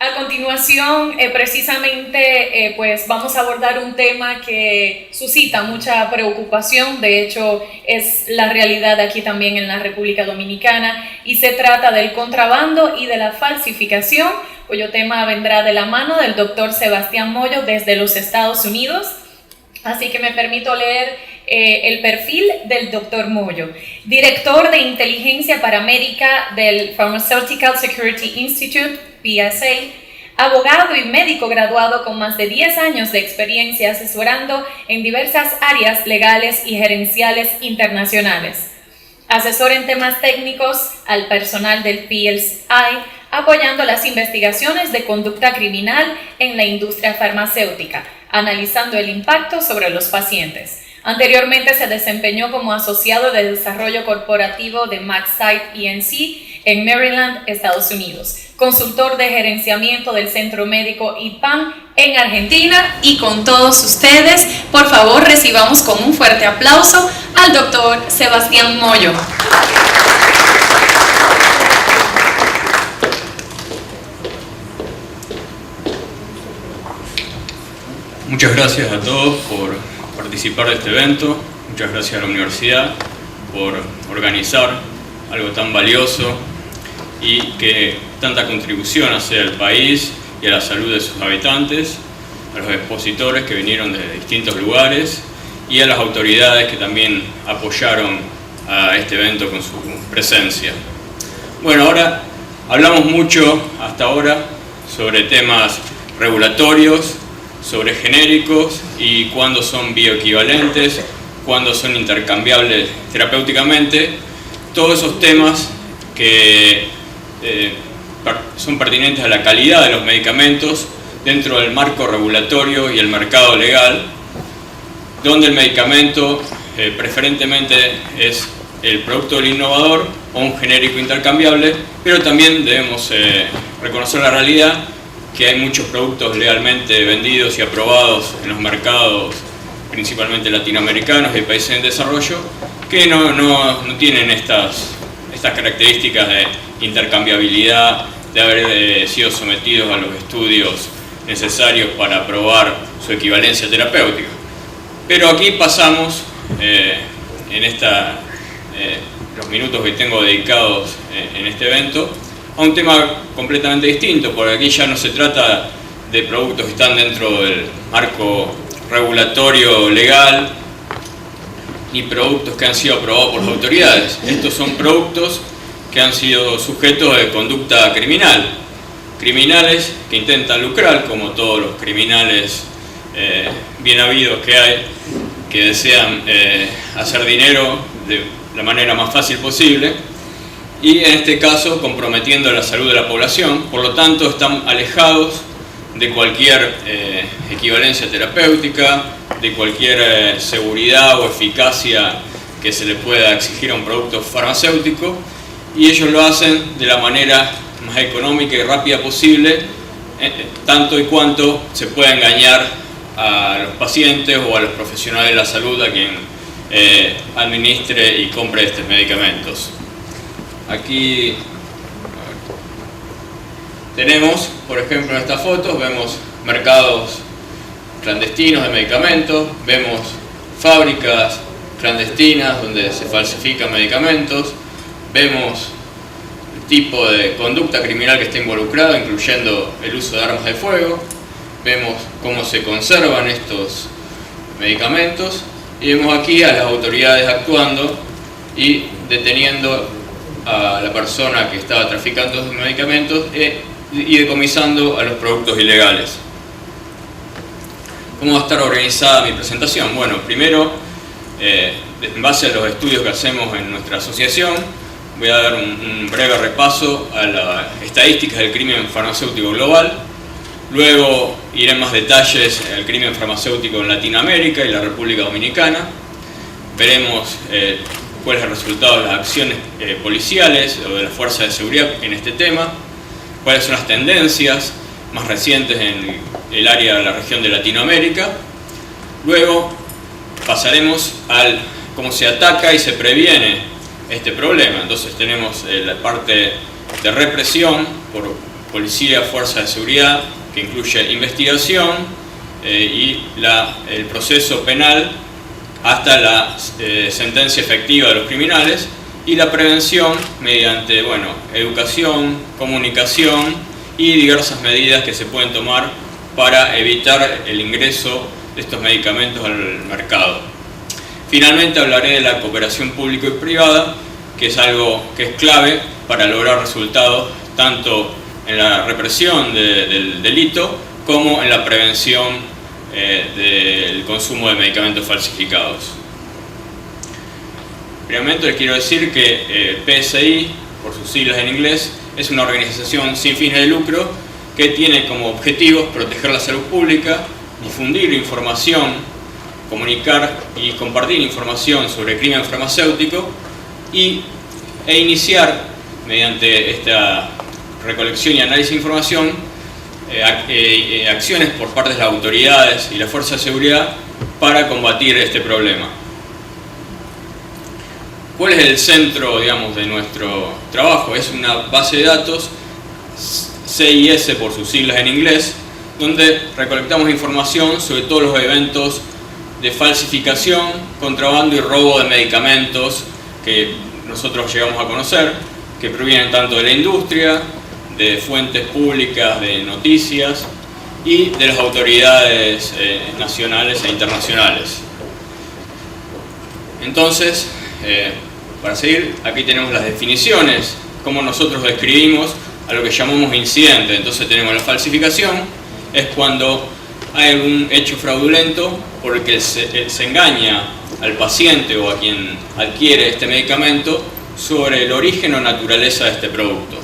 A continuación, precisamente, pues vamos a abordar un tema que suscita mucha preocupación. De hecho, es la realidad aquí también en la República Dominicana, y se trata del contrabando y de la falsificación, cuyo tema vendrá de la mano del doctor Sebastián Moyo desde los Estados Unidos. Así que me permito leer el perfil del doctor Moyo, director de inteligencia para América del Pharmaceutical Security Institute, PSA, abogado y médico graduado con más de 10 años de experiencia asesorando en diversas áreas legales y gerenciales internacionales. Asesor en temas técnicos al personal del PSI, apoyando las investigaciones de conducta criminal en la industria farmacéutica, analizando el impacto sobre los pacientes. Anteriormente se desempeñó como asociado de desarrollo corporativo de MaxCyte ENC en Maryland, Estados Unidos, consultor de gerenciamiento del Centro Médico IPAM en Argentina. Y con todos ustedes, por favor, recibamos con un fuerte aplauso al doctor Sebastián Moyo. Muchas gracias a todos por participar de este evento. Muchas gracias a la universidad por organizar algo tan valioso y que tanta contribución hace al país y a la salud de sus habitantes, a los expositores que vinieron de distintos lugares y a las autoridades que también apoyaron a este evento con su presencia. Bueno, ahora hablamos mucho hasta ahora sobre temas regulatorios, sobre genéricos y cuándo son bioequivalentes, cuándo son intercambiables terapéuticamente, todos esos temas que son pertinentes a la calidad de los medicamentos dentro del marco regulatorio y el mercado legal, donde el medicamento preferentemente es el producto del innovador o un genérico intercambiable, pero también debemos reconocer la realidad que hay muchos productos legalmente vendidos y aprobados en los mercados, principalmente latinoamericanos y países en desarrollo, que no tienen estas características de intercambiabilidad, de haber sido sometidos a los estudios necesarios para probar su equivalencia terapéutica. Pero aquí pasamos, en los minutos que tengo dedicados en este evento, a un tema completamente distinto, porque aquí ya no se trata de productos que están dentro del marco regulatorio legal, ni productos que han sido aprobados por las autoridades. Estos son productos que han sido sujetos de conducta criminal. Criminales que intentan lucrar, como todos los criminales bien habidos que hay, que desean hacer dinero de la manera más fácil posible, y en este caso comprometiendo la salud de la población. Por lo tanto, están alejados de cualquier equivalencia terapéutica, de cualquier seguridad o eficacia que se le pueda exigir a un producto farmacéutico, y ellos lo hacen de la manera más económica y rápida posible, tanto y cuanto se pueda engañar a los pacientes o a los profesionales de la salud a quien administre y compre estos medicamentos. Aquí tenemos, por ejemplo, en estas fotos, vemos mercados clandestinos de medicamentos, vemos fábricas clandestinas donde se falsifican medicamentos, vemos el tipo de conducta criminal que está involucrada, incluyendo el uso de armas de fuego, vemos cómo se conservan estos medicamentos y vemos aquí a las autoridades actuando y deteniendo a la persona que estaba traficando esos medicamentos y decomisando a los productos ilegales. ¿Cómo va a estar organizada mi presentación? Bueno, primero, en base a los estudios que hacemos en nuestra asociación, voy a dar un breve repaso a las estadísticas del crimen farmacéutico global. Luego iré en más detalles al crimen farmacéutico en Latinoamérica y la República Dominicana. Veremos cuál es el resultado de las acciones policiales o de las fuerzas de seguridad en este tema, cuáles son las tendencias más recientes en el área de la región de Latinoamérica. Luego pasaremos al cómo se ataca y se previene este problema. Entonces tenemos la parte de represión por policía, fuerza de seguridad, que incluye investigación y el proceso penal hasta la sentencia efectiva de los criminales, y la prevención mediante educación, comunicación y diversas medidas que se pueden tomar para evitar el ingreso de estos medicamentos al mercado. Finalmente hablaré de la cooperación público y privada, que es algo que es clave para lograr resultados tanto en la represión del delito como en la prevención del consumo de medicamentos falsificados. Primeramente les quiero decir que PSI, por sus siglas en inglés, es una organización sin fines de lucro que tiene como objetivos proteger la salud pública, difundir información, comunicar y compartir información sobre el crimen farmacéutico e iniciar, mediante esta recolección y análisis de información, acciones por parte de las autoridades y la fuerza de seguridad para combatir este problema. ¿Cuál es el centro, digamos, de nuestro trabajo? Es una base de datos, CIS por sus siglas en inglés, donde recolectamos información sobre todos los eventos de falsificación, contrabando y robo de medicamentos que nosotros llegamos a conocer, que provienen tanto de la industria, de fuentes públicas de noticias y de las autoridades nacionales e internacionales. Entonces, para seguir, aquí tenemos las definiciones, cómo nosotros describimos a lo que llamamos incidente. Entonces tenemos la falsificación, es cuando hay algún hecho fraudulento por el que se engaña al paciente o a quien adquiere este medicamento sobre el origen o naturaleza de este producto.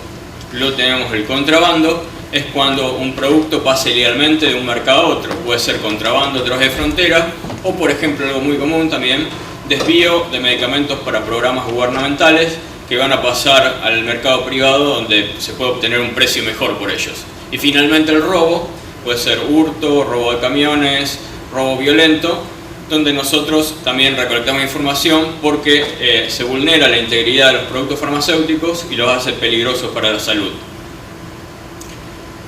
Luego tenemos el contrabando, es cuando un producto pasa ilegalmente de un mercado a otro. Puede ser contrabando a través de frontera o, por ejemplo, algo muy común también, desvío de medicamentos para programas gubernamentales que van a pasar al mercado privado, donde se puede obtener un precio mejor por ellos. Y finalmente el robo, puede ser hurto, robo de camiones, robo violento, donde nosotros también recolectamos información porque se vulnera la integridad de los productos farmacéuticos y los hace peligrosos para la salud.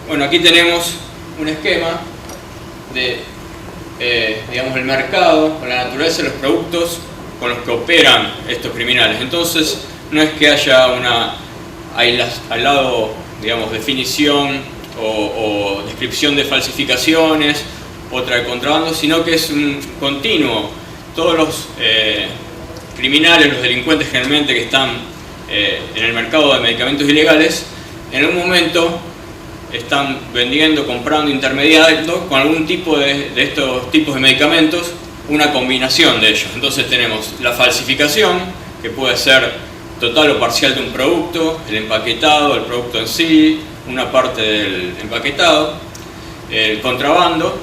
Bueno, aquí tenemos un esquema de digamos, el mercado, con la naturaleza de los productos con los que operan estos criminales. Entonces, no es que haya una aislado, digamos, definición o descripción de falsificaciones, otra de contrabando, sino que es un continuo. Todos los criminales, los delincuentes generalmente que están en el mercado de medicamentos ilegales, en un momento están vendiendo, comprando, intermediando con algún tipo de estos tipos de medicamentos, una combinación de ellos. Entonces tenemos la falsificación, que puede ser total o parcial de un producto, el empaquetado, el producto en sí, una parte del empaquetado, el contrabando,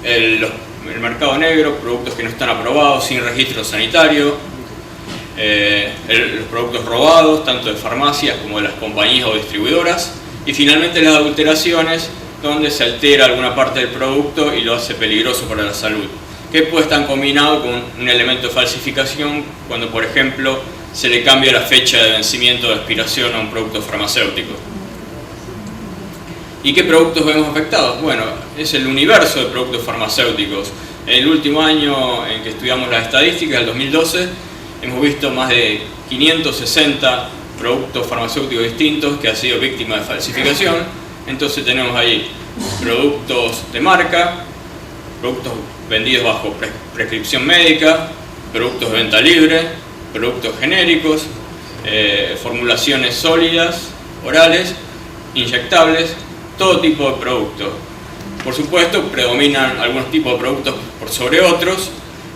el mercado negro, productos que no están aprobados, sin registro sanitario, los productos robados, tanto de farmacias como de las compañías o distribuidoras, y finalmente las adulteraciones, donde se altera alguna parte del producto y lo hace peligroso para la salud, que puede estar combinado con un elemento de falsificación cuando, por ejemplo, se le cambia la fecha de vencimiento de expiración a un producto farmacéutico. ¿Y qué productos vemos afectados? Bueno, es el universo de productos farmacéuticos. En el último año en que estudiamos las estadísticas, el 2012, hemos visto más de 560 productos farmacéuticos distintos que han sido víctimas de falsificación. Entonces tenemos ahí productos de marca, productos vendidos bajo prescripción médica, productos de venta libre, productos genéricos, formulaciones sólidas, orales, inyectables, todo tipo de productos. Por supuesto, predominan algunos tipos de productos por sobre otros.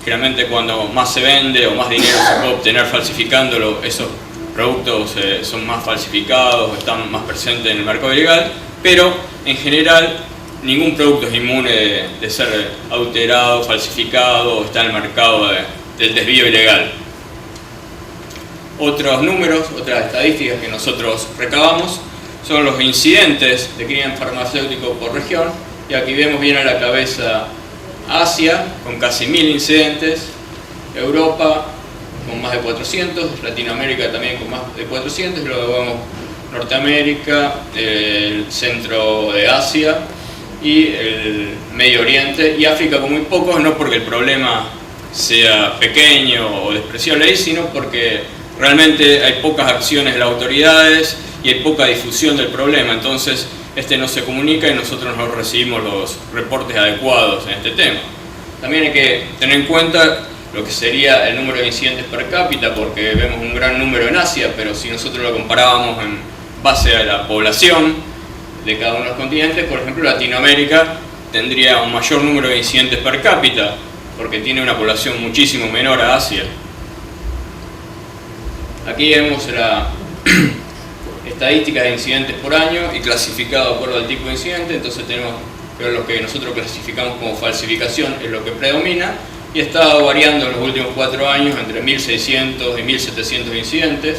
Generalmente cuando más se vende o más dinero se puede obtener falsificándolo, esos productos son más falsificados, están más presentes en el mercado ilegal, pero en general ningún producto es inmune de ser adulterado, falsificado o estar en el mercado del desvío ilegal. Otros números, otras estadísticas que nosotros recabamos son los incidentes de crimen farmacéutico por región, y aquí vemos bien a la cabeza Asia con casi 1000 incidentes, Europa con más de 400, Latinoamérica también con más de 400, y luego vemos Norteamérica, el centro de Asia y el Medio Oriente, y África con muy pocos, no porque el problema sea pequeño o despreciable, sino porque realmente hay pocas acciones de las autoridades y hay poca difusión del problema. Entonces no se comunica y nosotros no recibimos los reportes adecuados en este tema. También hay que tener en cuenta lo que sería el número de incidentes per cápita, porque vemos un gran número en Asia, pero si nosotros lo comparábamos en base a la población de cada uno de los continentes, por ejemplo, Latinoamérica tendría un mayor número de incidentes per cápita, porque tiene una población muchísimo menor a Asia. Aquí vemos la estadísticas de incidentes por año y clasificado de acuerdo al tipo de incidente. Entonces tenemos que ver lo que nosotros clasificamos como falsificación, es lo que predomina, y ha estado variando en los últimos 4 años entre 1.600 y 1.700 incidentes.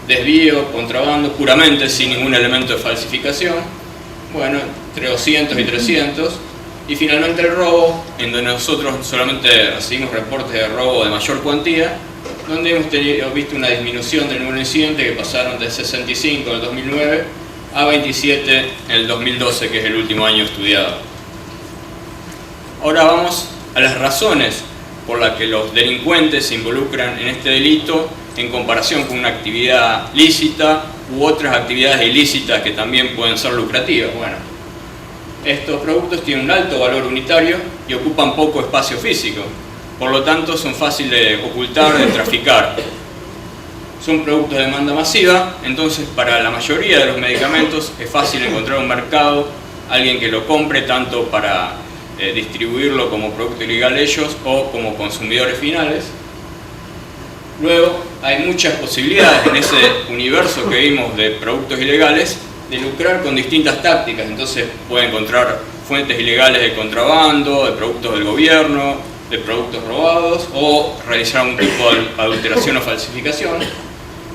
Desvío, contrabando, puramente sin ningún elemento de falsificación, bueno, entre 200 y 300. Y finalmente el robo, en donde nosotros solamente recibimos reportes de robo de mayor cuantía, donde hemos visto una disminución del número de incidentes, que pasaron de 65 en el 2009 a 27 en el 2012, que es el último año estudiado. Ahora vamos a las razones por las que los delincuentes se involucran en este delito en comparación con una actividad lícita u otras actividades ilícitas que también pueden ser lucrativas. Bueno, estos productos tienen un alto valor unitario y ocupan poco espacio físico. Por lo tanto, son fáciles de ocultar, de traficar. Son productos de demanda masiva, entonces para la mayoría de los medicamentos es fácil encontrar un mercado, alguien que lo compre tanto para distribuirlo como producto ilegal ellos o como consumidores finales. Luego, hay muchas posibilidades en ese universo que vimos de productos ilegales de lucrar con distintas tácticas. Entonces puede encontrar fuentes ilegales de contrabando, de productos del gobierno, de productos robados, o realizar algún tipo de adulteración o falsificación.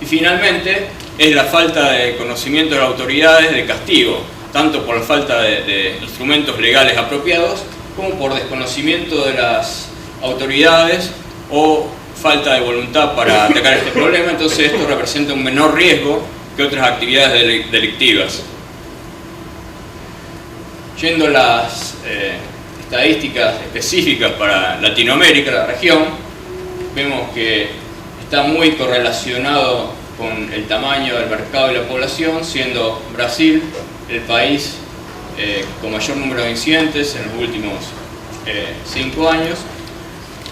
Y finalmente es la falta de conocimiento de las autoridades de castigo, tanto por la falta de instrumentos legales apropiados como por desconocimiento de las autoridades o falta de voluntad para atacar este problema. Entonces esto representa un menor riesgo que otras actividades delictivas. Yendo a las estadísticas específicas para Latinoamérica, la región, vemos que está muy correlacionado con el tamaño del mercado y la población, siendo Brasil el país con mayor número de incidentes en los últimos 5 años.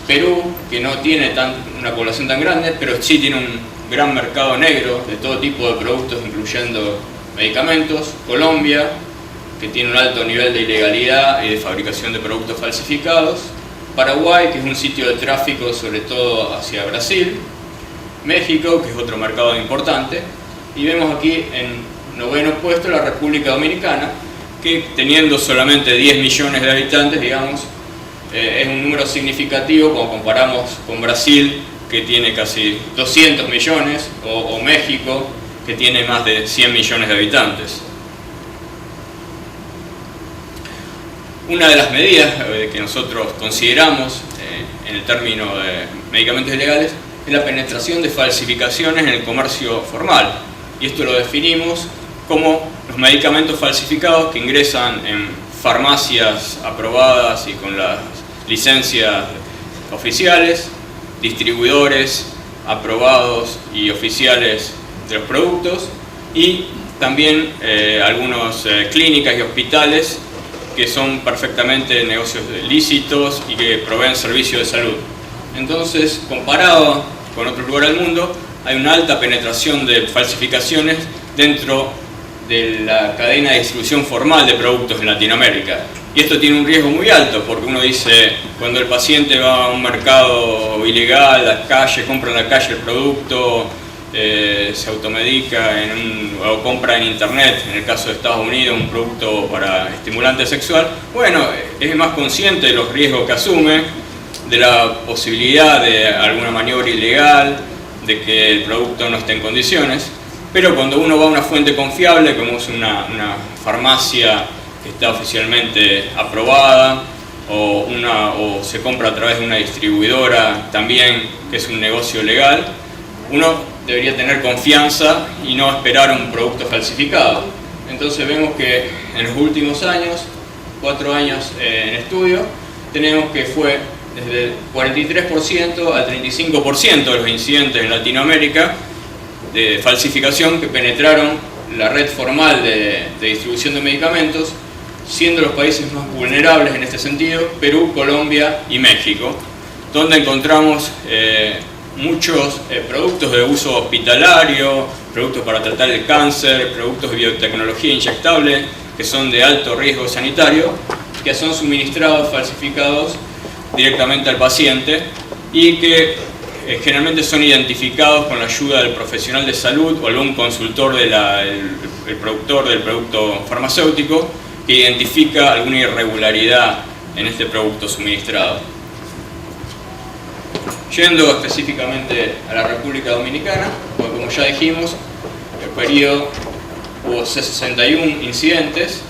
Perú, que no tiene una población tan grande, pero sí tiene un gran mercado negro de todo tipo de productos, incluyendo medicamentos. Colombia, que tiene un alto nivel de ilegalidad y de fabricación de productos falsificados. Paraguay, que es un sitio de tráfico sobre todo hacia Brasil. México, que es otro mercado importante. Y vemos aquí en 9º puesto la República Dominicana, que teniendo solamente 10 millones de habitantes, digamos, es un número significativo cuando comparamos con Brasil, que tiene casi 200 millones, o México, que tiene más de 100 millones de habitantes. Una de las medidas que nosotros consideramos en el término de medicamentos ilegales es la penetración de falsificaciones en el comercio formal. Y esto lo definimos como los medicamentos falsificados que ingresan en farmacias aprobadas y con las licencias oficiales, distribuidores aprobados y oficiales de los productos, y también algunas clínicas y hospitales que son perfectamente negocios lícitos y que proveen servicios de salud. Entonces, comparado con otros lugares del mundo, hay una alta penetración de falsificaciones dentro de la cadena de distribución formal de productos en Latinoamérica. Y esto tiene un riesgo muy alto, porque uno dice, cuando el paciente va a un mercado ilegal, a la calle, compra en la calle el producto, se automedica o compra en internet, en el caso de Estados Unidos, un producto para estimulante sexual, bueno, es más consciente de los riesgos que asume, de la posibilidad de alguna maniobra ilegal, de que el producto no esté en condiciones. Pero cuando uno va a una fuente confiable, como es una farmacia que está oficialmente aprobada, o se compra a través de una distribuidora también, que es un negocio legal, uno debería tener confianza y no esperar un producto falsificado. Entonces vemos que en los últimos años, 4 años en estudio, tenemos que fue desde el 43% al 35% de los incidentes en Latinoamérica de falsificación que penetraron la red formal de distribución de medicamentos, siendo los países más vulnerables en este sentido Perú, Colombia y México, donde encontramos muchos productos de uso hospitalario, productos para tratar el cáncer, productos de biotecnología inyectable que son de alto riesgo sanitario, que son suministrados falsificados directamente al paciente y que generalmente son identificados con la ayuda del profesional de salud o algún consultor el productor del producto farmacéutico que identifica alguna irregularidad en este producto suministrado. Yendo específicamente a la República Dominicana, pues como ya dijimos, el periodo hubo 61 incidentes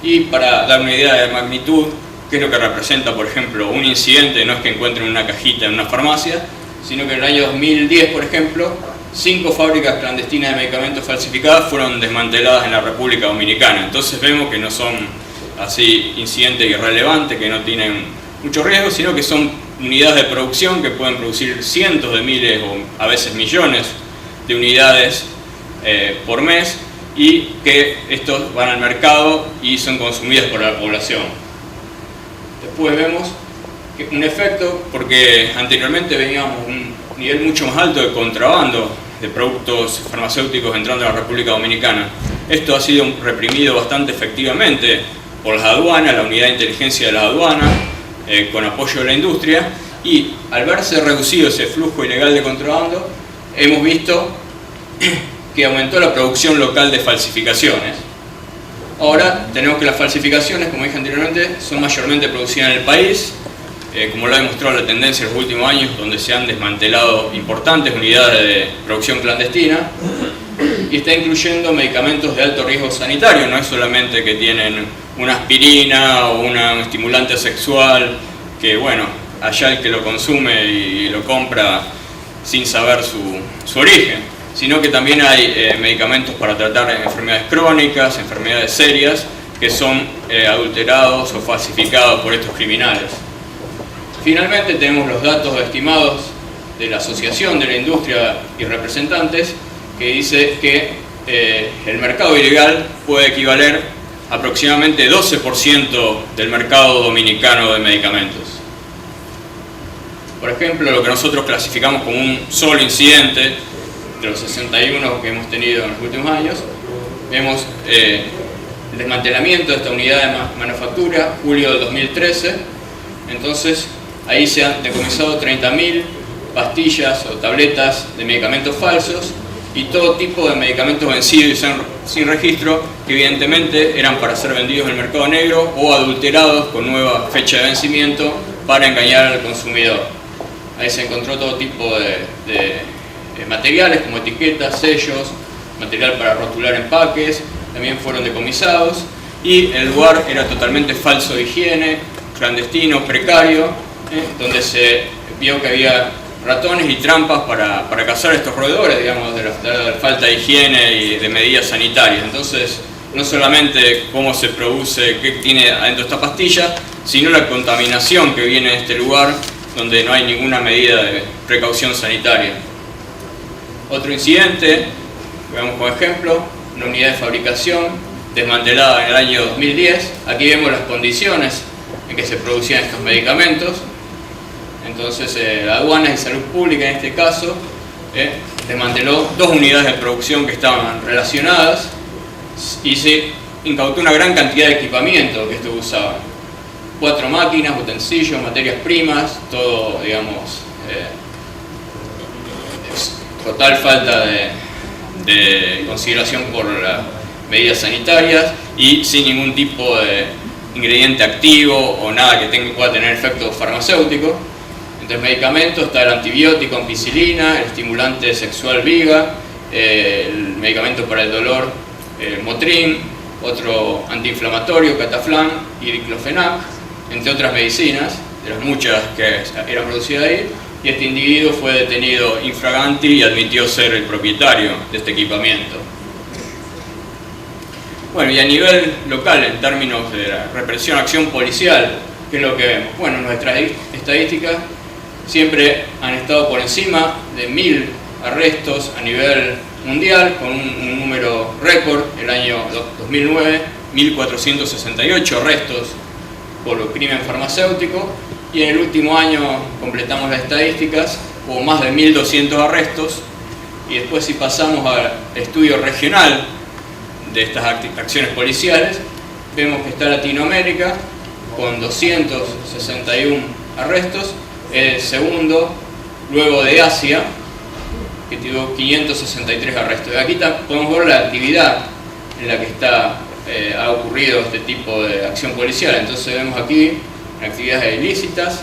y para dar una idea de magnitud, ¿qué es lo que representa, por ejemplo, un incidente? No es que encuentren una cajita en una farmacia, sino que en el año 2010, por ejemplo, 5 fábricas clandestinas de medicamentos falsificadas fueron desmanteladas en la República Dominicana. Entonces vemos que no son así incidentes irrelevantes, que no tienen mucho riesgo, sino que son unidades de producción que pueden producir cientos de miles o a veces millones de unidades por mes y que estos van al mercado y son consumidas por la población. Después vemos que un efecto, porque anteriormente veníamos un nivel mucho más alto de contrabando de productos farmacéuticos entrando a la República Dominicana. Esto ha sido reprimido bastante efectivamente por las aduanas, la unidad de inteligencia de las aduanas, con apoyo de la industria, y al verse reducido ese flujo ilegal de contrabando, hemos visto que aumentó la producción local de falsificaciones. Ahora tenemos que las falsificaciones, como dije anteriormente, son mayormente producidas en el país, como lo ha demostrado la tendencia en los últimos años, donde se han desmantelado importantes unidades de producción clandestina, y está incluyendo medicamentos de alto riesgo sanitario. No es solamente que tienen una aspirina o un estimulante sexual, que bueno, allá el que lo consume y lo compra sin saber su origen, sino que también hay medicamentos para tratar enfermedades crónicas, enfermedades serias, que son adulterados o falsificados por estos criminales. Finalmente tenemos los datos estimados de la Asociación de la Industria y Representantes, que dice que el mercado ilegal puede equivaler a aproximadamente 12% del mercado dominicano de medicamentos. Por ejemplo, lo que nosotros clasificamos como un solo incidente, de los 61 que hemos tenido en los últimos años, vemos el desmantelamiento de esta unidad de manufactura, julio del 2013. Entonces, ahí se han decomisado 30.000 pastillas o tabletas de medicamentos falsos y todo tipo de medicamentos vencidos y sin registro, que evidentemente eran para ser vendidos en el mercado negro o adulterados con nueva fecha de vencimiento para engañar al consumidor. Ahí se encontró todo tipo de materiales como etiquetas, sellos, material para rotular empaques, también fueron decomisados, y el lugar era totalmente falso de higiene, clandestino, precario, donde se vio que había ratones y trampas para cazar a estos roedores, digamos, de la falta de higiene y de medidas sanitarias. Entonces, no solamente cómo se produce, qué tiene adentro esta pastilla, sino la contaminación que viene de este lugar donde no hay ninguna medida de precaución sanitaria. Otro incidente, veamos como ejemplo, una unidad de fabricación desmantelada en el año 2010. Aquí vemos las condiciones en que se producían estos medicamentos. Entonces, la aduana de salud pública en este caso desmanteló 2 unidades de producción que estaban relacionadas y se incautó una gran cantidad de equipamiento que estos usaban. 4 máquinas, utensilios, materias primas, todo, digamos, total falta de consideración por las medidas sanitarias y sin ningún tipo de ingrediente activo o nada que pueda tener efecto farmacéutico. Entre medicamentos está el antibiótico ampicilina, el estimulante sexual Viga, el medicamento para el dolor Motrin, otro antiinflamatorio Cataflam y diclofenac, entre otras medicinas, de las muchas que eran producidas ahí, y este individuo fue detenido infraganti y admitió ser el propietario de este equipamiento. Bueno, y a nivel local, en términos de la represión, acción policial, ¿qué es lo que vemos? Bueno, nuestras estadísticas siempre han estado por encima de 1000 arrestos a nivel mundial, con un número récord, el año 2009, 1468 arrestos por crimen farmacéutico, y en el último año completamos las estadísticas, hubo más de 1200 arrestos, y después si pasamos al estudio regional de estas acciones policiales, vemos que está Latinoamérica con 261 arrestos, el segundo luego de Asia, que tuvo 563 arrestos. Aquí podemos ver la actividad en la que ha ocurrido este tipo de acción policial. Entonces vemos aquí actividades ilícitas,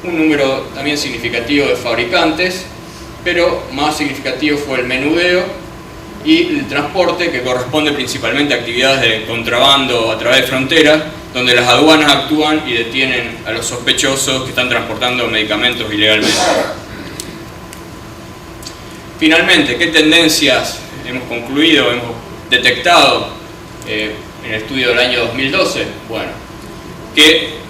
un número también significativo de fabricantes, pero más significativo fue el menudeo y el transporte, que corresponde principalmente a actividades de contrabando a través de fronteras, donde las aduanas actúan y detienen a los sospechosos que están transportando medicamentos ilegalmente. Finalmente, ¿qué tendencias hemos concluido, hemos detectado en el estudio del año 2012? Bueno, que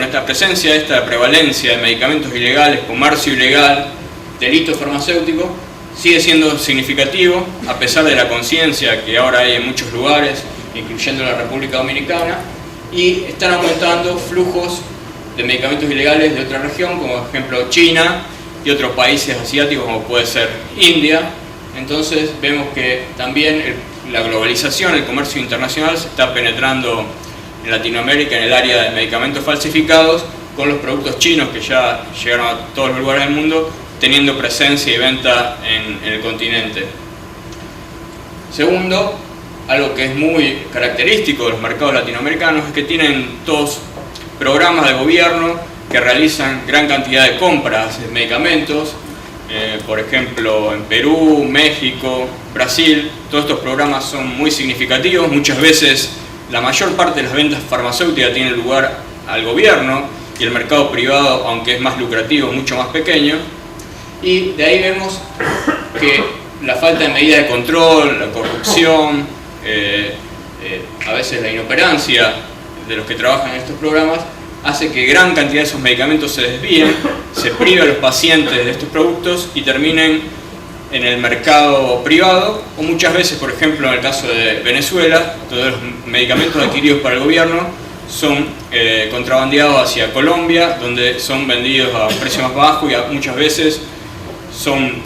esta presencia, esta prevalencia de medicamentos ilegales, comercio ilegal, delitos farmacéuticos, sigue siendo significativo, a pesar de la conciencia que ahora hay en muchos lugares, incluyendo la República Dominicana, y están aumentando flujos de medicamentos ilegales de otra región, como por ejemplo China y otros países asiáticos como puede ser India. Entonces vemos que también la globalización, el comercio internacional se está penetrando en Latinoamérica en el área de medicamentos falsificados, con los productos chinos que ya llegaron a todos los lugares del mundo, teniendo presencia y venta en el continente. Segundo, algo que es muy característico de los mercados latinoamericanos es que tienen todos programas de gobierno que realizan gran cantidad de compras de medicamentos, por ejemplo en Perú, México, Brasil. Todos estos programas son muy significativos. Muchas veces la mayor parte de las ventas farmacéuticas tienen lugar al gobierno, y el mercado privado, aunque es más lucrativo, es mucho más pequeño. Y de ahí vemos que la falta de medidas de control, la corrupción, a veces la inoperancia de los que trabajan en estos programas, hace que gran cantidad de esos medicamentos se desvíen, se prive a los pacientes de estos productos y terminen en el mercado privado, o muchas veces, por ejemplo, en el caso de Venezuela, todos los medicamentos adquiridos para el gobierno son contrabandeados hacia Colombia, donde son vendidos a un precio más bajo, y muchas veces son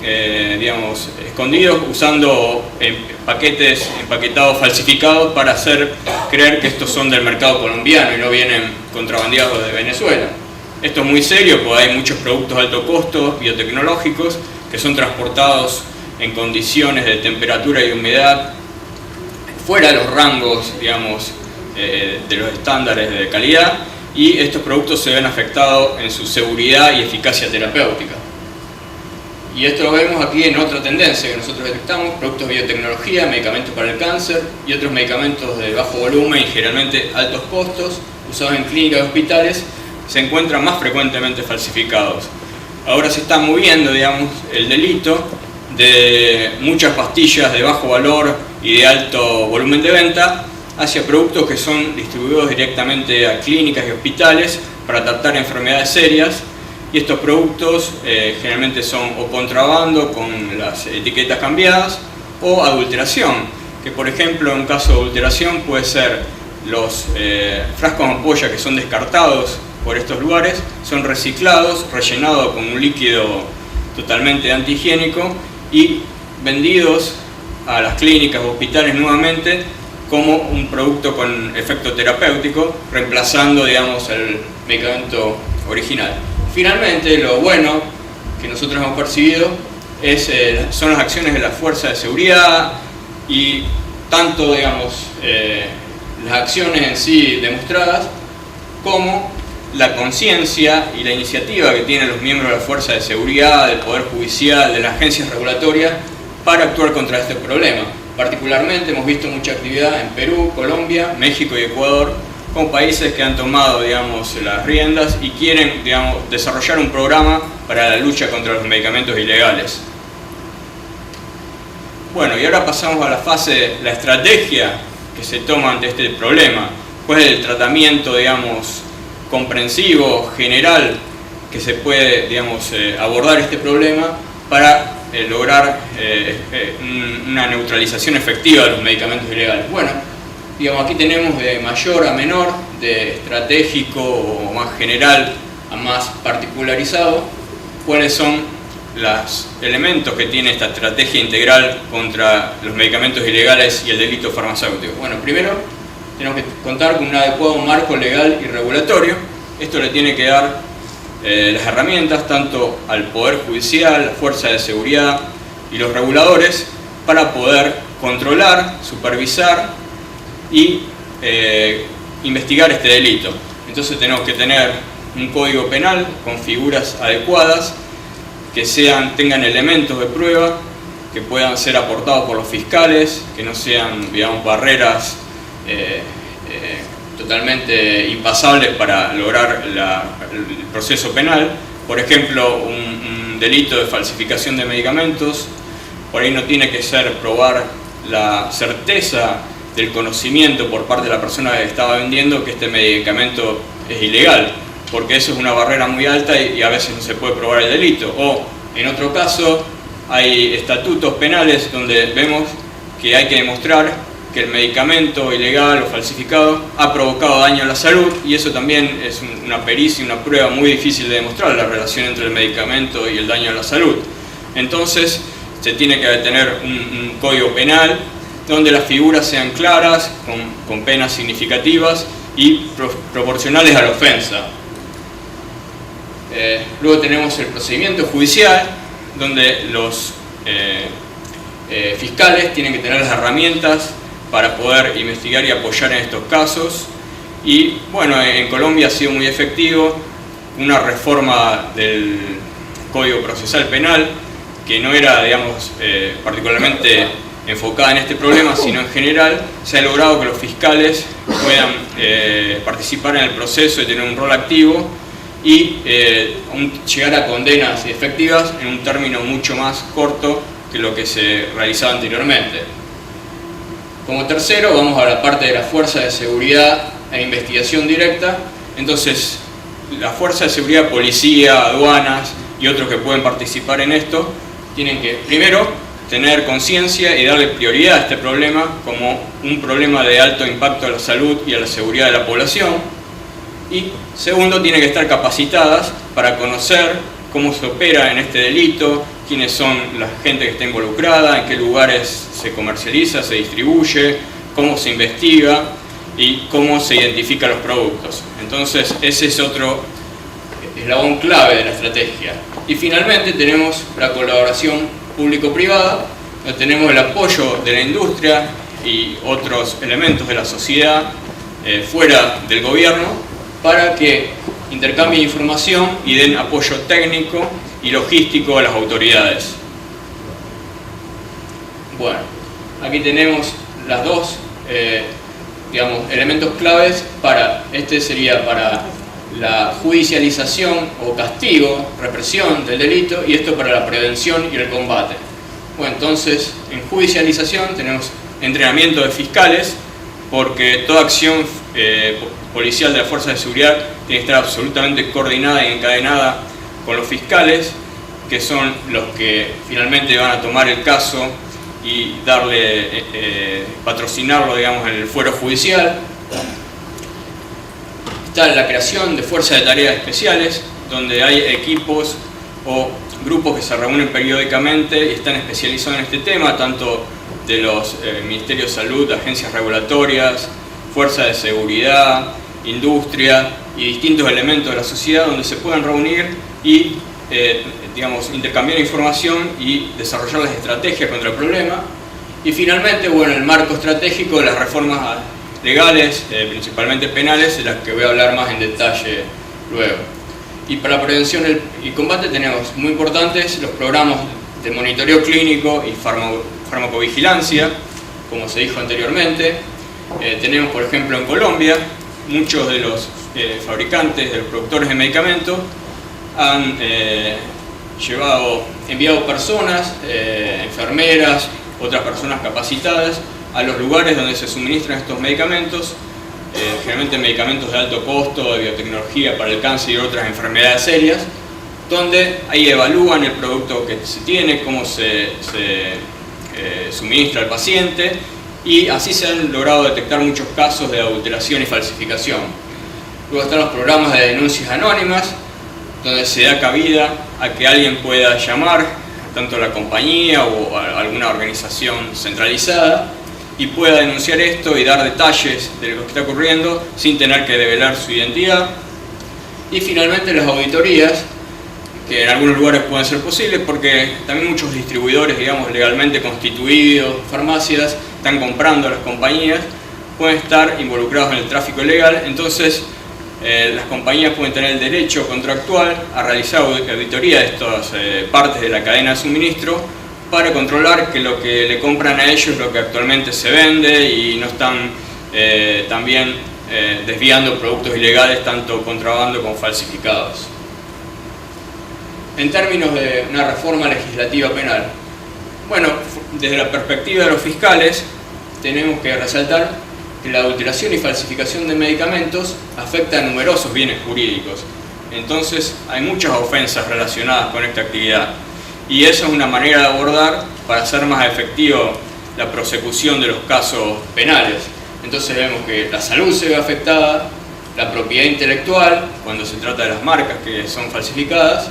escondidos usando paquetes empaquetados falsificados para hacer creer que estos son del mercado colombiano y no vienen contrabandeados de Venezuela. Esto es muy serio porque hay muchos productos de alto costo biotecnológicos que son transportados en condiciones de temperatura y humedad fuera de los rangos, de los estándares de calidad, y estos productos se ven afectados en su seguridad y eficacia terapéutica. Y esto lo vemos aquí en otra tendencia que nosotros detectamos: productos de biotecnología, medicamentos para el cáncer y otros medicamentos de bajo volumen y generalmente altos costos, usados en clínicas y hospitales, se encuentran más frecuentemente falsificados. Ahora se está moviendo, el delito de muchas pastillas de bajo valor y de alto volumen de venta hacia productos que son distribuidos directamente a clínicas y hospitales para tratar enfermedades serias. Y estos productos generalmente son o contrabando con las etiquetas cambiadas, o adulteración, que por ejemplo en un caso de adulteración puede ser los frascos de ampolla que son descartados por estos lugares, son reciclados, rellenados con un líquido totalmente antihigiénico y vendidos a las clínicas o hospitales nuevamente como un producto con efecto terapéutico, reemplazando el medicamento original. Finalmente, lo bueno que nosotros hemos percibido son las acciones de las fuerzas de seguridad, y tanto las acciones en sí demostradas como la conciencia y la iniciativa que tienen los miembros de la fuerza de seguridad, del Poder Judicial, de las agencias regulatorias para actuar contra este problema. Particularmente hemos visto mucha actividad en Perú, Colombia, México y Ecuador con países que han tomado, digamos, las riendas y quieren, digamos, desarrollar un programa para la lucha contra los medicamentos ilegales. Bueno, y ahora pasamos a la fase, la estrategia que se toma ante este problema. ¿Cuál es el tratamiento, digamos, comprensivo, general, que se puede, digamos, abordar este problema para lograr una neutralización efectiva de los medicamentos ilegales? Bueno, digamos, aquí tenemos de mayor a menor, de estratégico o más general a más particularizado, cuáles son los elementos que tiene esta estrategia integral contra los medicamentos ilegales y el delito farmacéutico. Bueno, primero tenemos que contar con un adecuado marco legal y regulatorio. Esto le tiene que dar las herramientas tanto al Poder Judicial, la Fuerza de Seguridad y los reguladores para poder controlar, supervisar y investigar este delito. Entonces tenemos que tener un código penal con figuras adecuadas que tengan elementos de prueba que puedan ser aportados por los fiscales, que no sean, digamos, barreras totalmente impasables para lograr el proceso penal. Por ejemplo, un delito de falsificación de medicamentos, por ahí no tiene que ser probar la certeza del conocimiento por parte de la persona que estaba vendiendo que este medicamento es ilegal, porque eso es una barrera muy alta y a veces no se puede probar el delito. O en otro caso hay estatutos penales donde vemos que hay que demostrar que el medicamento ilegal o falsificado ha provocado daño a la salud, y eso también es una pericia, una prueba muy difícil de demostrar, la relación entre el medicamento y el daño a la salud. Entonces se tiene que tener un código penal donde las figuras sean claras, con penas significativas y proporcionales a la ofensa. Luego tenemos el procedimiento judicial, donde los fiscales tienen que tener las herramientas para poder investigar y apoyar en estos casos. Y bueno, en Colombia ha sido muy efectivo una reforma del Código Procesal Penal que no era, digamos, particularmente enfocada en este problema, sino en general. Se ha logrado que los fiscales puedan participar en el proceso y tener un rol activo y llegar a condenas efectivas en un término mucho más corto que lo que se realizaba anteriormente. Como tercero, vamos a la parte de la Fuerza de Seguridad e Investigación Directa. Entonces, la Fuerza de Seguridad, policía, aduanas y otros que pueden participar en esto, tienen que, primero, tener conciencia y darle prioridad a este problema como un problema de alto impacto a la salud y a la seguridad de la población. Y segundo, tienen que estar capacitadas para conocer cómo se opera en este delito, quiénes son la gente que está involucrada, en qué lugares se comercializa, se distribuye, cómo se investiga y cómo se identifican los productos. Entonces ese es otro eslabón clave de la estrategia. Y finalmente tenemos la colaboración público-privada, tenemos el apoyo de la industria y otros elementos de la sociedad fuera del gobierno para que intercambien información y den apoyo técnico y logístico a las autoridades. Bueno, aquí tenemos las dos digamos, elementos claves para, este sería para la judicialización o castigo, represión del delito, y esto para la prevención y el combate. Bueno, entonces en judicialización tenemos entrenamiento de fiscales, porque toda acción policial de la Fuerza de Seguridad tiene que estar absolutamente coordinada y encadenada con los fiscales, que son los que finalmente van a tomar el caso y darle, patrocinarlo, digamos, en el fuero judicial. Está la creación de fuerzas de tareas especiales, donde hay equipos o grupos que se reúnen periódicamente y están especializados en este tema, tanto de los Ministerios de Salud, agencias regulatorias, fuerzas de seguridad, industria y distintos elementos de la sociedad, donde se puedan reunir y digamos, intercambiar información y desarrollar las estrategias contra el problema. Y finalmente, bueno, el marco estratégico de las reformas legales, principalmente penales, de las que voy a hablar más en detalle luego. Y para la prevención y combate tenemos muy importantes los programas de monitoreo clínico y farmacovigilancia, como se dijo anteriormente. Tenemos, por ejemplo, en Colombia muchos de los fabricantes, de los productores de medicamentos, han enviado personas, enfermeras, otras personas capacitadas, a los lugares donde se suministran estos medicamentos, generalmente medicamentos de alto costo, de biotecnología para el cáncer y otras enfermedades serias, donde ahí evalúan el producto que se tiene, cómo se suministra al paciente, y así se han logrado detectar muchos casos de adulteración y falsificación. Luego están los programas de denuncias anónimas, donde se da cabida a que alguien pueda llamar tanto a la compañía o a alguna organización centralizada y pueda denunciar esto y dar detalles de lo que está ocurriendo sin tener que develar su identidad. Y finalmente las auditorías, que en algunos lugares pueden ser posibles porque también muchos distribuidores, digamos, legalmente constituidos, farmacias, están comprando a las compañías, pueden estar involucrados en el tráfico ilegal. Entonces las compañías pueden tener el derecho contractual a realizar auditoría de estas partes de la cadena de suministro para controlar que lo que le compran a ellos es lo que actualmente se vende y no están también desviando productos ilegales, tanto contrabando como falsificados. En términos de una reforma legislativa penal, bueno, desde la perspectiva de los fiscales tenemos que resaltar que la adulteración y falsificación de medicamentos afecta a numerosos bienes jurídicos. Entonces hay muchas ofensas relacionadas con esta actividad y eso es una manera de abordar para hacer más efectivo la prosecución de los casos penales. Entonces vemos que la salud se ve afectada, la propiedad intelectual cuando se trata de las marcas que son falsificadas,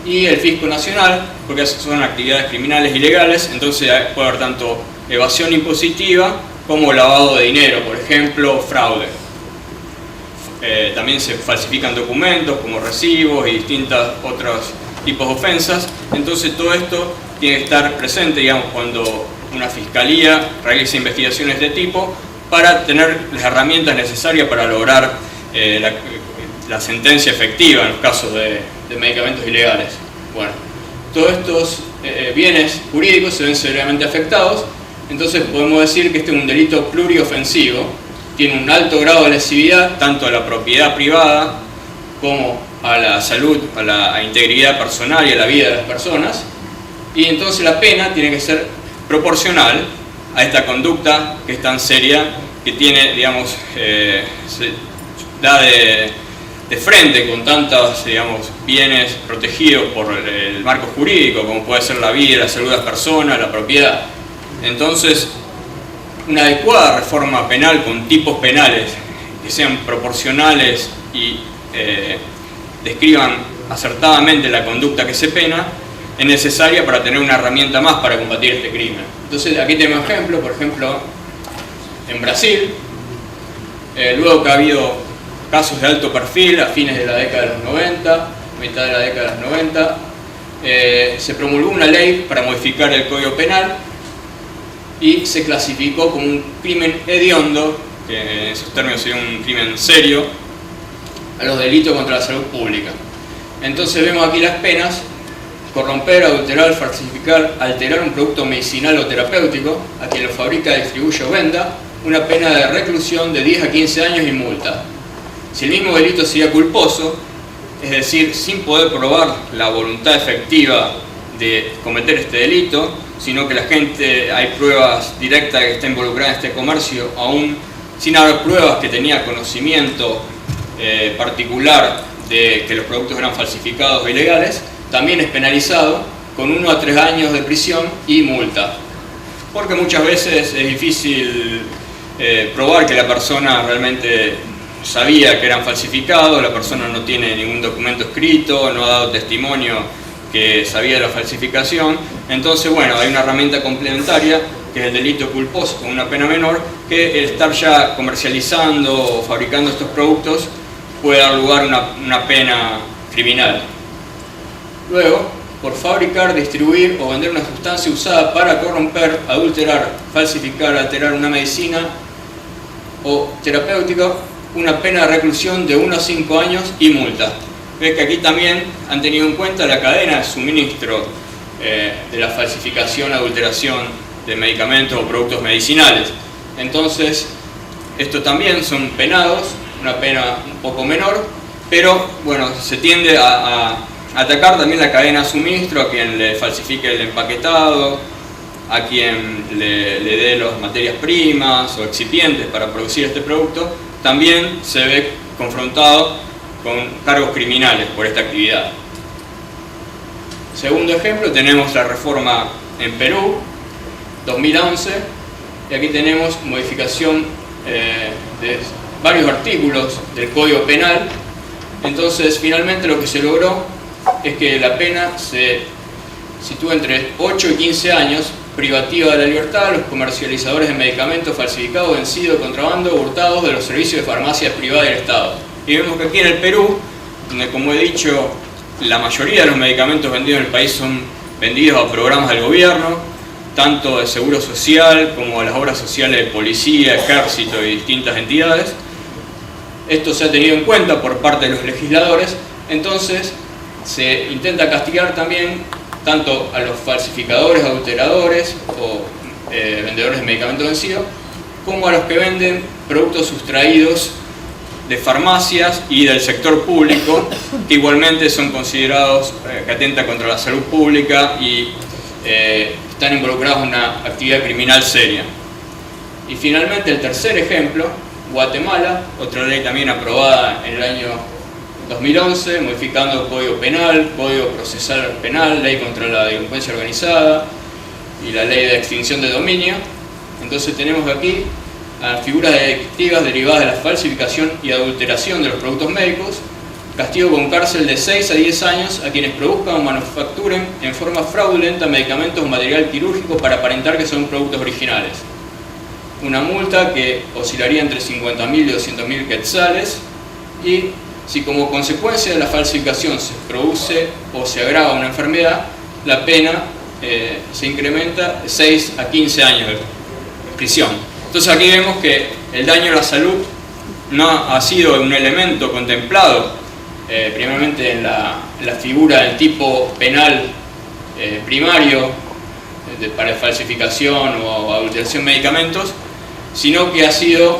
y el fisco nacional, porque son actividades criminales ilegales. Entonces puede haber tanto evasión impositiva como lavado de dinero, por ejemplo, fraude. También se falsifican documentos como recibos y distintos otros tipos de ofensas. Entonces todo esto tiene que estar presente, digamos, cuando una fiscalía realiza investigaciones de tipo, para tener las herramientas necesarias para lograr la sentencia efectiva en los casos de medicamentos ilegales. Bueno, todos estos bienes jurídicos se ven severamente afectados. Entonces podemos decir que este es un delito pluriofensivo, tiene un alto grado de lesividad tanto a la propiedad privada como a la salud, a la integridad personal y a la vida de las personas, y entonces la pena tiene que ser proporcional a esta conducta que es tan seria, que tiene, digamos, se da de frente con tantos, digamos, bienes protegidos por el marco jurídico, como puede ser la vida, la salud de las personas, la propiedad. Entonces, una adecuada reforma penal con tipos penales que sean proporcionales y describan acertadamente la conducta que se pena es necesaria para tener una herramienta más para combatir este crimen. Entonces, aquí tenemos ejemplos, por ejemplo, en Brasil, luego que ha habido casos de alto perfil a fines de la década de los 90, mitad de la década de los 90, se promulgó una ley para modificar el Código Penal y se clasificó como un crimen hediondo, que en esos términos sería un crimen serio, a los delitos contra la salud pública. Entonces vemos aquí las penas: corromper, adulterar, falsificar, alterar un producto medicinal o terapéutico a quien lo fabrica, distribuye o venda, una pena de reclusión de 10 a 15 años y multa. Si el mismo delito sería culposo, es decir, sin poder probar la voluntad efectiva de cometer este delito, sino que la gente, hay pruebas directas de que está involucrada en este comercio, aún sin haber pruebas que tenía conocimiento particular de que los productos eran falsificados o ilegales, también es penalizado con 1 a 3 años de prisión y multa. Porque muchas veces es difícil probar que la persona realmente sabía que eran falsificados, la persona no tiene ningún documento escrito, no ha dado testimonio que sabía de la falsificación. Entonces, bueno, hay una herramienta complementaria que es el delito culposo con una pena menor, que el estar ya comercializando o fabricando estos productos puede dar lugar a una pena criminal. Luego, por fabricar, distribuir o vender una sustancia usada para corromper, adulterar, falsificar, alterar una medicina o terapéutica, una pena de reclusión de 1 a 5 años y multa. Ves que aquí también han tenido en cuenta la cadena de suministro de la falsificación, adulteración de medicamentos o productos medicinales. Entonces, estos también son penados una pena un poco menor, pero bueno, se tiende a atacar también la cadena de suministro, a quien le falsifique el empaquetado, a quien le dé las materias primas o excipientes para producir este producto, también se ve confrontado con cargos criminales por esta actividad. Segundo ejemplo, tenemos la reforma en Perú, 2011, y aquí tenemos modificación de varios artículos del Código Penal. Entonces, finalmente lo que se logró es que la pena se sitúa entre 8 y 15 años, privativa de la libertad a los comercializadores de medicamentos falsificados, vencidos, contrabando, hurtados de los servicios de farmacias privadas del Estado. Y vemos que aquí en el Perú, donde, como he dicho, la mayoría de los medicamentos vendidos en el país son vendidos a programas del gobierno, tanto de seguro social como a las obras sociales de policía, ejército y distintas entidades. Esto se ha tenido en cuenta por parte de los legisladores, entonces se intenta castigar también tanto a los falsificadores, adulteradores o vendedores de medicamentos vencidos, como a los que venden productos sustraídos de farmacias y del sector público, que igualmente son considerados que atentan contra la salud pública y están involucrados en una actividad criminal seria. Y finalmente el tercer ejemplo, Guatemala, otra ley también aprobada en el año 2011, modificando el Código Penal, Código Procesal Penal, Ley contra la Delincuencia Organizada y la Ley de Extinción de Dominio. Entonces tenemos aquí a figuras delictivas derivadas de la falsificación y adulteración de los productos médicos, castigo con cárcel de 6 a 10 años a quienes produzcan o manufacturen en forma fraudulenta medicamentos o material quirúrgico para aparentar que son productos originales. Una multa que oscilaría entre 50.000 y 200.000 quetzales, y si como consecuencia de la falsificación se produce o se agrava una enfermedad, la pena se incrementa de 6 a 15 años de prisión. Entonces aquí vemos que el daño a la salud no ha sido un elemento contemplado primeramente en la figura del tipo penal primario para falsificación o adulteración de medicamentos, sino que ha sido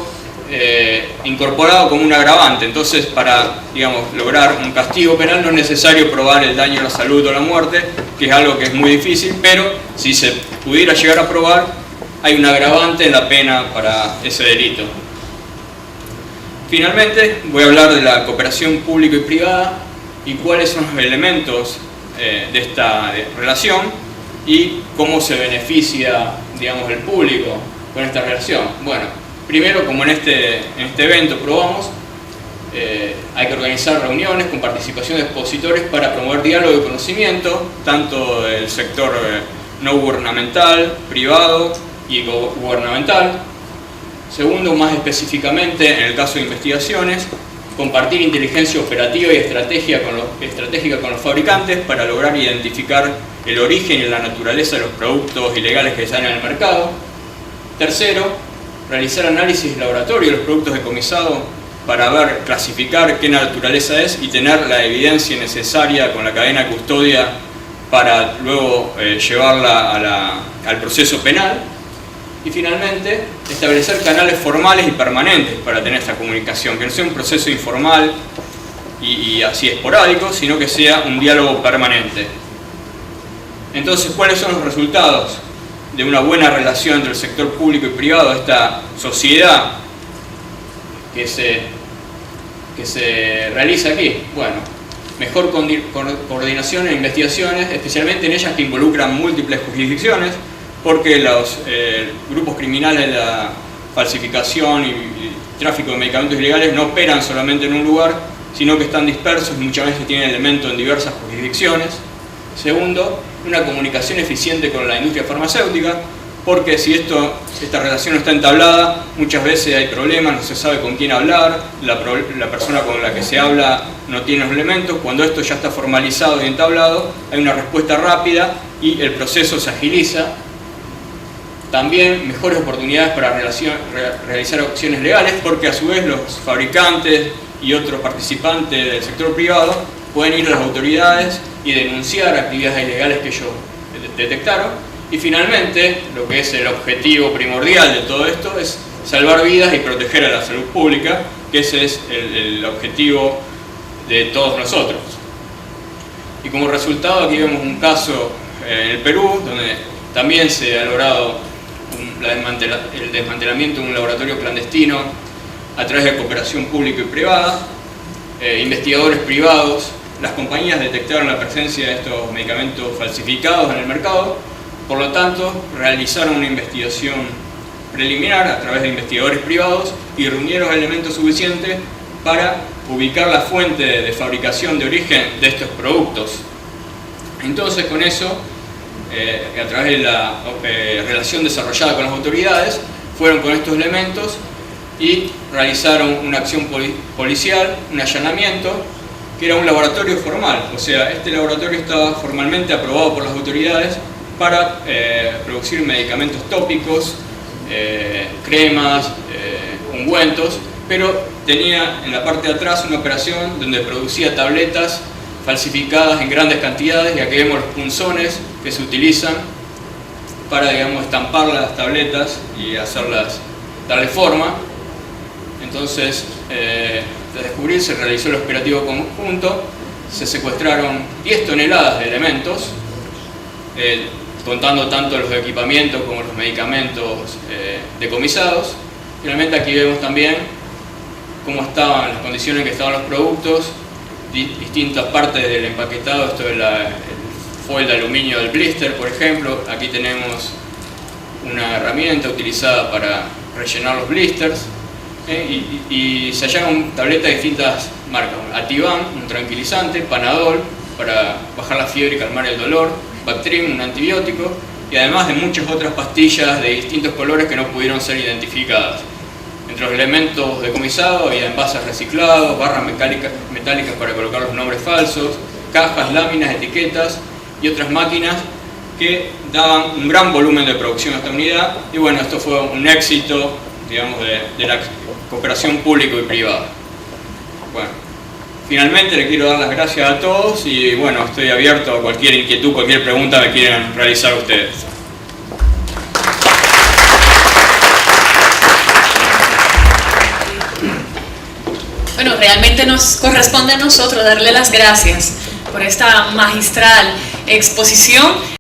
incorporado como un agravante. Entonces, para, digamos, lograr un castigo penal no es necesario probar el daño a la salud o la muerte, que es algo que es muy difícil, pero si se pudiera llegar a probar, hay un agravante en la pena para ese delito. Finalmente, voy a hablar de la cooperación pública y privada y cuáles son los elementos de esta relación y cómo se beneficia, digamos, el público con esta relación. Bueno, primero, como en este evento probamos, hay que organizar reuniones con participación de expositores para promover diálogo y conocimiento, tanto del sector no gubernamental, privado y gubernamental. Segundo, más específicamente, en el caso de investigaciones, compartir inteligencia operativa y estratégica con los fabricantes para lograr identificar el origen y la naturaleza de los productos ilegales que están en el mercado. Tercero, realizar análisis de laboratorio de los productos decomisados para clasificar qué naturaleza es y tener la evidencia necesaria con la cadena de custodia para luego llevarla al proceso penal. Y finalmente, establecer canales formales y permanentes para tener esta comunicación, que no sea un proceso informal y así esporádico, sino que sea un diálogo permanente. Entonces, ¿cuáles son los resultados de una buena relación entre el sector público y privado, esta sociedad que se realiza aquí? Bueno, mejor coordinación en investigaciones, especialmente en ellas que involucran múltiples jurisdicciones, porque los grupos criminales de la falsificación y tráfico de medicamentos ilegales no operan solamente en un lugar, sino que están dispersos y muchas veces tienen elementos en diversas jurisdicciones. Segundo, una comunicación eficiente con la industria farmacéutica, porque si esta relación no está entablada, muchas veces hay problemas, no se sabe con quién hablar, la persona con la que se habla no tiene los elementos. Cuando esto ya está formalizado y entablado, hay una respuesta rápida y el proceso se agiliza. También mejores oportunidades para realizar acciones legales, porque a su vez los fabricantes y otros participantes del sector privado pueden ir a las autoridades y denunciar actividades ilegales que ellos detectaron. Y finalmente, lo que es el objetivo primordial de todo esto es salvar vidas y proteger a la salud pública, que ese es el objetivo de todos nosotros. Y como resultado aquí vemos un caso en el Perú, donde también se ha logrado el desmantelamiento de un laboratorio clandestino a través de cooperación pública y privada, investigadores privados. Las compañías detectaron la presencia de estos medicamentos falsificados en el mercado, por lo tanto realizaron una investigación preliminar a través de investigadores privados y reunieron elementos suficientes para ubicar la fuente de fabricación de origen de estos productos. Entonces con eso, a través de la relación desarrollada con las autoridades, fueron con estos elementos y realizaron una acción policial, un allanamiento, que era un laboratorio formal, o sea, este laboratorio estaba formalmente aprobado por las autoridades para producir medicamentos tópicos, cremas, ungüentos, pero tenía en la parte de atrás una operación donde producía tabletas falsificadas en grandes cantidades, y aquí vemos los punzones que se utilizan para, digamos, estampar las tabletas y darle forma. Entonces, tras descubrir, se realizó el operativo conjunto, se secuestraron 10 toneladas de elementos, contando tanto los equipamientos como los medicamentos decomisados. Finalmente aquí vemos también cómo estaban las condiciones en que estaban los productos, distintas partes del empaquetado. Esto es el foil de aluminio del blister, por ejemplo. Aquí tenemos una herramienta utilizada para rellenar los blisters, y se hallaron tabletas de distintas marcas: Ativan, un tranquilizante; Panadol, para bajar la fiebre y calmar el dolor; Bactrim, un antibiótico, y además de muchas otras pastillas de distintos colores que no pudieron ser identificadas. Entre los elementos decomisados había envases reciclados, barras metálicas para colocar los nombres falsos, cajas, láminas, etiquetas y otras máquinas que daban un gran volumen de producción a esta unidad. Y bueno, esto fue un éxito, digamos, de la cooperación pública y privada. Bueno, finalmente le quiero dar las gracias a todos y bueno, estoy abierto a cualquier inquietud, cualquier pregunta que quieran realizar ustedes. Bueno, realmente nos corresponde a nosotros darle las gracias por esta magistral exposición.